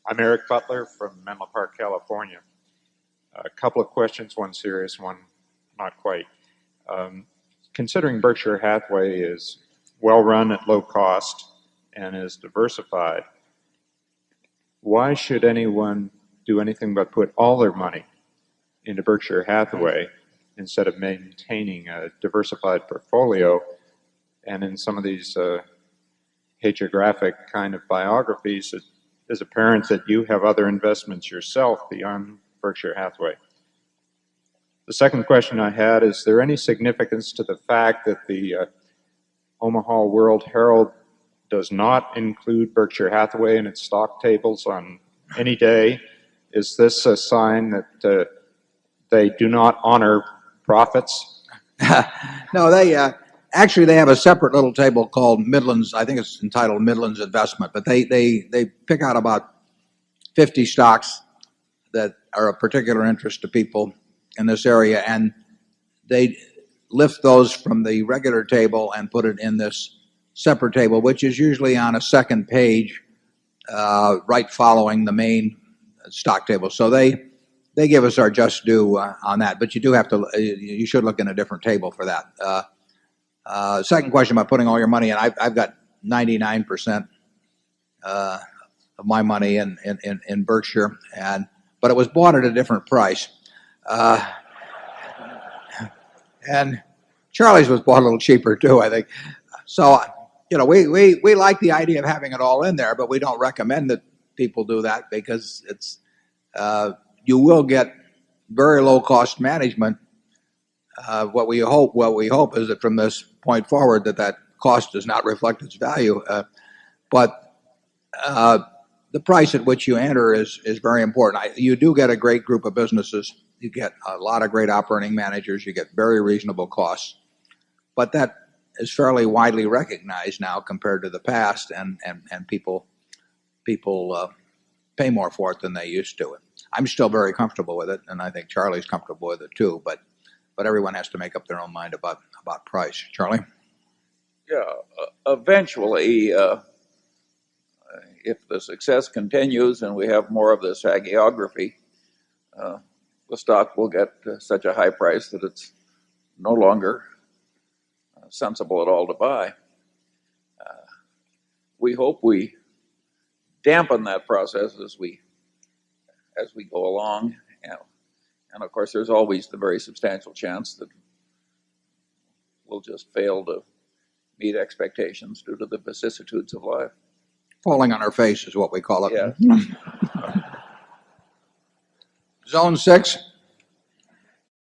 I'm Eric Butler from Menlo Park, California. A couple of questions, one serious, one not quite. Considering Berkshire Hathaway is well run at low cost and is diversified, why should anyone do anything but put all their money into Berkshire Hathaway instead of maintaining a diversified portfolio? And in some of these hagiographic kind of biographies, it is apparent that you have other investments yourself beyond Berkshire Hathaway. The second question I had, is there any significance to the fact that the Omaha World Herald does not include Berkshire Hathaway in its stock tables on any day? Is this a sign that they do not honor profits? No, they actually they have a separate little table called Midlands. I think it's entitled Midlands Investment, but they pick out about 50 stocks that are of particular interest to people in this area, and they lift those from the regular table and put it in this separate table, which is usually on a second page, right following the main stock table. So they give us our just due on that, but you do have to, you should look in a different table for that. Second question about putting all your money in, I've got 99% of my money in Berkshire, but it was bought at a different price. And Charlie's was bought a little cheaper too, I think. So, you know, we like the idea of having it all in there, but we don't recommend that people do that because it's you will get very low cost management. What we hope is that from this point forward that cost does not reflect its value. But the price at which you enter is very important. You do get a great group of businesses. You get a lot of great operating managers. You get very reasonable costs. But that is fairly widely recognized now compared to the past, and people pay more for it than they used to. I'm still very comfortable with it, and I think Charlie's comfortable with it too. But everyone has to make up their own mind about price. Charlie? Yeah, eventually, if the success continues and we have more of this hagiography, the stock will get such a high price that it's no longer sensible at all to buy. We hope we dampen that process as we go along. And of course, there's always the very substantial chance that we'll just fail to meet expectations due to the vicissitudes of life. Falling on our face is what we call it. Yeah. Zone 6.